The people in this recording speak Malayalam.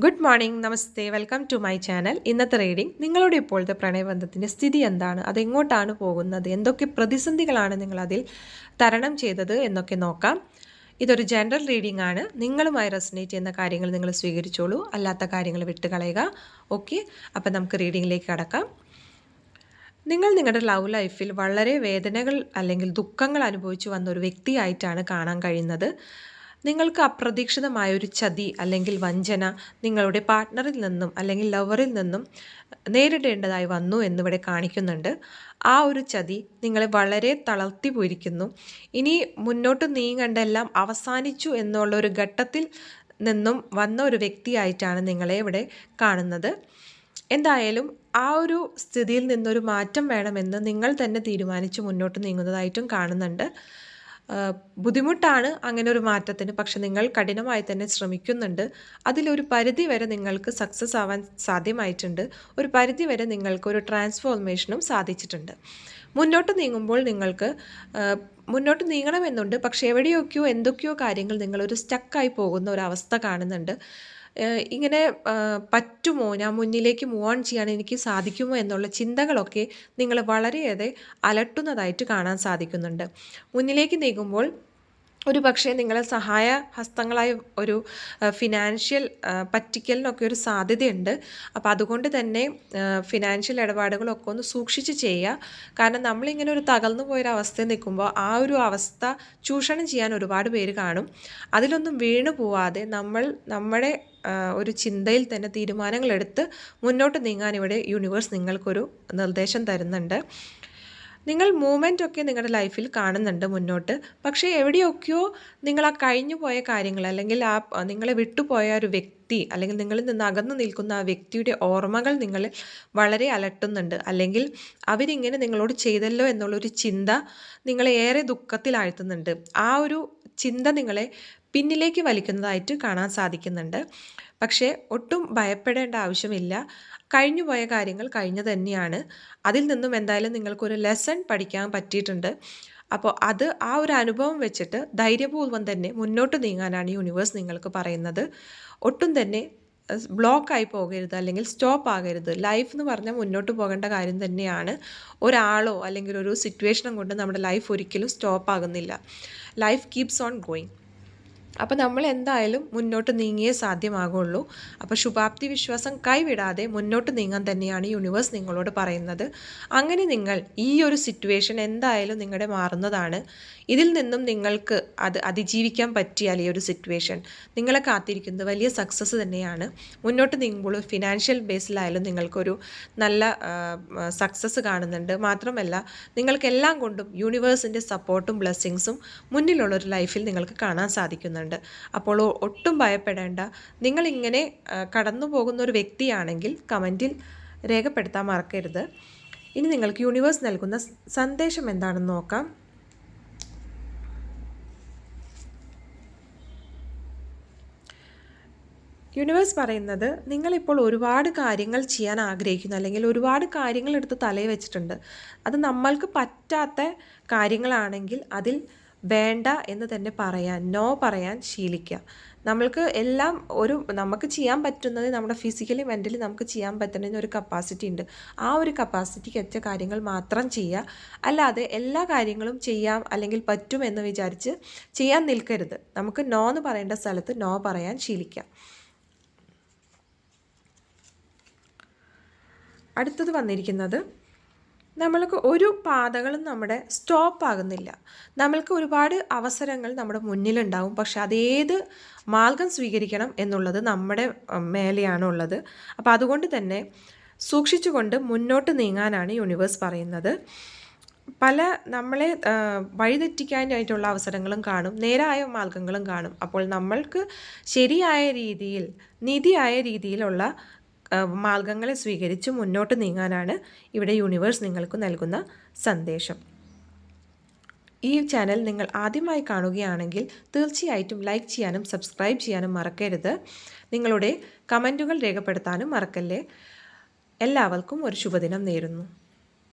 ഗുഡ് മോർണിംഗ്, നമസ്തേ, വെൽക്കം ടു മൈ ചാനൽ. ഇന്നത്തെ റീഡിംഗ് നിങ്ങളുടെ ഇപ്പോഴത്തെ പ്രണയബന്ധത്തിൻ്റെ സ്ഥിതി എന്താണ്, അതെങ്ങോട്ടാണ് പോകുന്നത്, എന്തൊക്കെ പ്രതിസന്ധികളാണ് നിങ്ങളതിൽ തരണം ചെയ്തത് എന്നൊക്കെ നോക്കാം. ഇതൊരു ജനറൽ റീഡിംഗ് ആണ്. നിങ്ങളുമായി റെസനേറ്റ് ചെയ്യുന്ന കാര്യങ്ങൾ നിങ്ങൾ സ്വീകരിച്ചോളൂ, അല്ലാത്ത കാര്യങ്ങൾ വിട്ടുകളയുക. ഓക്കെ, അപ്പം നമുക്ക് റീഡിങ്ങിലേക്ക് കടക്കാം. നിങ്ങൾ നിങ്ങളുടെ ലവ് ലൈഫിൽ വളരെ വേദനകൾ അല്ലെങ്കിൽ ദുഃഖങ്ങൾ അനുഭവിച്ചു വന്ന ഒരു വ്യക്തിയായിട്ടാണ് കാണാൻ കഴിയുന്നത്. നിങ്ങൾക്ക് അപ്രതീക്ഷിതമായ ഒരു ചതി അല്ലെങ്കിൽ വഞ്ചന നിങ്ങളുടെ പാർട്ട്ണറിൽ നിന്നും അല്ലെങ്കിൽ ലവറിൽ നിന്നും നേരിടേണ്ടതായി വന്നു എന്നിവിടെ കാണിക്കുന്നുണ്ട്. ആ ഒരു ചതി നിങ്ങളെ വളരെ തളർത്തി പോയിരിക്കുന്നു. ഇനി മുന്നോട്ട് നീങ്ങേണ്ടെല്ലാം അവസാനിച്ചു എന്നുള്ള ഒരു ഘട്ടത്തിൽ നിന്നും വന്ന ഒരു വ്യക്തിയായിട്ടാണ് നിങ്ങളെ ഇവിടെ കാണുന്നത്. എന്തായാലും ആ ഒരു സ്ഥിതിയിൽ നിന്നൊരു മാറ്റം വേണമെന്ന് നിങ്ങൾ തന്നെ തീരുമാനിച്ച് മുന്നോട്ട് നീങ്ങുന്നതായിട്ടും കാണുന്നുണ്ട്. ബുദ്ധിമുട്ടാണ് അങ്ങനെ ഒരു മാറ്റത്തിന്, പക്ഷെ നിങ്ങൾ കഠിനമായി തന്നെ ശ്രമിക്കുന്നുണ്ട്. അതിലൊരു പരിധി വരെ നിങ്ങൾക്ക് സക്സസ് ആവാൻ സാധ്യമായിട്ടുണ്ട്. ഒരു പരിധി വരെ നിങ്ങൾക്ക് ഒരു ട്രാൻസ്ഫോർമേഷനും സാധിച്ചിട്ടുണ്ട്. മുന്നോട്ട് നീങ്ങുമ്പോൾ നിങ്ങൾക്ക് മുന്നോട്ട് നീങ്ങണമെന്നുണ്ട്, പക്ഷേ എവിടെയൊക്കെയോ എന്തൊക്കെയോ കാര്യങ്ങൾ നിങ്ങളൊരു സ്റ്റക്കായി പോകുന്ന ഒരവസ്ഥ കാണുന്നുണ്ട്. ഇങ്ങനെ പറ്റുമോ, ഞാൻ മുന്നിലേക്ക് മൂവ് ഓൺ ചെയ്യാൻ എനിക്ക് സാധിക്കുമോ എന്നുള്ള ചിന്തകളൊക്കെ നിങ്ങളെ വളരെയേറെ അലട്ടുന്നതായിട്ട് കാണാൻ സാധിക്കുന്നുണ്ട്. മുന്നിലേക്ക് നീങ്ങുമ്പോൾ ഒരു പക്ഷേ നിങ്ങളെ സഹായ ഹസ്തങ്ങളായ ഒരു ഫിനാൻഷ്യൽ പറ്റിക്കലിനൊക്കെ ഒരു സാധ്യതയുണ്ട്. അപ്പോൾ അതുകൊണ്ട് തന്നെ ഫിനാൻഷ്യൽ ഇടപാടുകളൊക്കെ ഒന്ന് സൂക്ഷിച്ച് ചെയ്യുക. കാരണം നമ്മളിങ്ങനെ ഒരു തകർന്നു പോയൊരവസ്ഥയിൽ നിൽക്കുമ്പോൾ ആ ഒരു അവസ്ഥ ചൂഷണം ചെയ്യാൻ ഒരുപാട് പേര് കാണും. അതിലൊന്നും വീണു പോവാതെ നമ്മുടെ ഒരു ചിന്തയിൽ തന്നെ തീരുമാനങ്ങളെടുത്ത് മുന്നോട്ട് നീങ്ങാൻ ഇവിടെ യൂണിവേഴ്സ് നിങ്ങൾക്കൊരു നിർദ്ദേശം തരുന്നുണ്ട്. നിങ്ങൾ മൂവ്മെൻ്റ് ഒക്കെ നിങ്ങളുടെ ലൈഫിൽ കാണുന്നുണ്ട് മുന്നോട്ട്. പക്ഷേ എവിടെയൊക്കെയോ നിങ്ങൾ ആ കഴിഞ്ഞു പോയ കാര്യങ്ങൾ അല്ലെങ്കിൽ ആ നിങ്ങളെ വിട്ടുപോയ ഒരു വ്യക്തി അല്ലെങ്കിൽ നിങ്ങളിൽ നിന്ന് അകന്നു നിൽക്കുന്ന ആ വ്യക്തിയുടെ ഓർമ്മകൾ നിങ്ങളിൽ വളരെ അലട്ടുന്നുണ്ട്. അല്ലെങ്കിൽ അവരിങ്ങനെ നിങ്ങളോട് ചെയ്തല്ലോ എന്നുള്ളൊരു ചിന്ത നിങ്ങളെ ഏറെ ദുഃഖത്തിലാഴ്ത്തുന്നുണ്ട്. ആ ഒരു ചിന്ത നിങ്ങളെ പിന്നിലേക്ക് വലിക്കുന്നതായിട്ട് കാണാൻ സാധിക്കുന്നുണ്ട്. പക്ഷേ ഒട്ടും ഭയപ്പെടേണ്ട ആവശ്യമില്ല. കഴിഞ്ഞുപോയ കാര്യങ്ങൾ കഴിഞ്ഞു തന്നെയാണ്. അതിൽ നിന്നും എന്തായാലും നിങ്ങൾക്കൊരു ലെസൺ പഠിക്കാൻ പറ്റിയിട്ടുണ്ട്. അപ്പോൾ ആ ഒരു അനുഭവം വെച്ചിട്ട് ധൈര്യപൂർവ്വം തന്നെ മുന്നോട്ട് നീങ്ങാനാണ് യൂണിവേഴ്സ് നിങ്ങൾക്ക് പറയുന്നത്. ഒട്ടും തന്നെ ബ്ലോക്കായി പോകരുത് അല്ലെങ്കിൽ സ്റ്റോപ്പ് ആകരുത്. ലൈഫ് എന്ന് പറഞ്ഞാൽ മുന്നോട്ട് പോകേണ്ട കാര്യം തന്നെയാണ്. ഒരാളോ അല്ലെങ്കിൽ ഒരു സിറ്റുവേഷനും കൊണ്ട് നമ്മുടെ ലൈഫ് ഒരിക്കലും സ്റ്റോപ്പ് ആകുന്നില്ല. Life keeps on going. അപ്പോൾ നമ്മൾ എന്തായാലും മുന്നോട്ട് നീങ്ങിയേ സാധ്യമാകുള്ളൂ. അപ്പോൾ ശുഭാപ്തി വിശ്വാസം കൈവിടാതെ മുന്നോട്ട് നീങ്ങാൻ തന്നെയാണ് യൂണിവേഴ്സ് നിങ്ങളോട് പറയുന്നത്. അങ്ങനെ നിങ്ങൾ ഈ ഒരു സിറ്റുവേഷൻ എന്തായാലും നിങ്ങളുടെ മാറുന്നതാണ്. ഇതിൽ നിന്നും നിങ്ങൾക്ക് അതിജീവിക്കാൻ പറ്റിയാൽ ഈ ഒരു സിറ്റുവേഷൻ നിങ്ങളെ കാത്തിരിക്കുന്നത് വലിയ സക്സസ് തന്നെയാണ്. മുന്നോട്ട് നീങ്ങുമ്പോൾ ഫിനാൻഷ്യൽ ബേസിലായാലും നിങ്ങൾക്കൊരു നല്ല സക്സസ് കാണുന്നുണ്ട്. മാത്രമല്ല നിങ്ങൾക്കെല്ലാം കൊണ്ടും യൂണിവേഴ്സിൻ്റെ സപ്പോർട്ടും ബ്ലെസ്സിങ്സും മുന്നിലുള്ളൊരു ലൈഫിൽ നിങ്ങൾക്ക് കാണാൻ സാധിക്കുന്നുണ്ട്. അപ്പോൾ ഒട്ടും ഭയപ്പെടേണ്ട. നിങ്ങളിങ്ങനെ കടന്നു പോകുന്ന ഒരു വ്യക്തിയാണെങ്കിൽ കമൻറ്റിൽ രേഖപ്പെടുത്താൻ മറക്കരുത്. ഇനി നിങ്ങൾക്ക് യൂണിവേഴ്സ് നൽകുന്ന സന്ദേശം എന്താണെന്ന് നോക്കാം. യൂണിവേഴ്സ് പറയുന്നത് നിങ്ങളിപ്പോൾ ഒരുപാട് കാര്യങ്ങൾ ചെയ്യാൻ ആഗ്രഹിക്കുന്നു, അല്ലെങ്കിൽ ഒരുപാട് കാര്യങ്ങൾ എടുത്ത് തലയിൽ വെച്ചിട്ടുണ്ട്. അത് നമ്മൾക്ക് പറ്റാത്ത കാര്യങ്ങളാണെങ്കിൽ അതിൽ വേണ്ട എന്ന് തന്നെ പറയാൻ, നോ പറയാൻ ശീലിക്കുക. നമ്മൾക്ക് എല്ലാം നമുക്ക് ചെയ്യാൻ പറ്റുന്നത് നമ്മുടെ ഫിസിക്കലി മെൻ്റലി നമുക്ക് ചെയ്യാൻ പറ്റുന്നതിന് ഒരു കപ്പാസിറ്റി ഉണ്ട്. ആ ഒരു കപ്പാസിറ്റിക്ക് വെച്ച കാര്യങ്ങൾ മാത്രം ചെയ്യുക. അല്ലാതെ എല്ലാ കാര്യങ്ങളും ചെയ്യാം അല്ലെങ്കിൽ പറ്റും എന്ന് വിചാരിച്ച് ചെയ്യാൻ നിൽക്കരുത്. നമുക്ക് നോ എന്ന് പറയേണ്ട സ്ഥലത്ത് നോ പറയാൻ ശീലിക്കാം. അടുത്തത് വന്നിരിക്കുന്നത്, നമ്മൾക്ക് ഒരു പാതകളും നമ്മുടെ സ്റ്റോപ്പ് ആകുന്നില്ല. നമ്മൾക്ക് ഒരുപാട് അവസരങ്ങൾ നമ്മുടെ മുന്നിലുണ്ടാവും. പക്ഷെ അതേത് മാർഗം സ്വീകരിക്കണം എന്നുള്ളത് നമ്മുടെ മേലെയാണ് ഉള്ളത്. അപ്പോൾ അതുകൊണ്ട് തന്നെ സൂക്ഷിച്ചുകൊണ്ട് മുന്നോട്ട് നീങ്ങാനാണ് യൂണിവേഴ്സ് പറയുന്നത്. നമ്മളെ വഴിതെറ്റിക്കാനായിട്ടുള്ള അവസരങ്ങളും കാണും, നേരായ മാർഗങ്ങളും കാണും. അപ്പോൾ നമ്മൾക്ക് ശരിയായ രീതിയിൽ, നീതിയായ രീതിയിലുള്ള മാർഗങ്ങളെ സ്വീകരിച്ച് മുന്നോട്ട് നീങ്ങാനാണ് ഇവിടെ യൂണിവേഴ്സ് നിങ്ങൾക്ക് നൽകുന്ന സന്ദേശം. ഈ ചാനൽ നിങ്ങൾ ആദ്യമായി കാണുകയാണെങ്കിൽ തീർച്ചയായിട്ടും ലൈക്ക് ചെയ്യാനും സബ്സ്ക്രൈബ് ചെയ്യാനും മറക്കരുത്. നിങ്ങളുടെ കമൻറ്റുകൾ രേഖപ്പെടുത്താനും മറക്കല്ലേ. എല്ലാവർക്കും ഒരു ശുഭദിനം നേരുന്നു.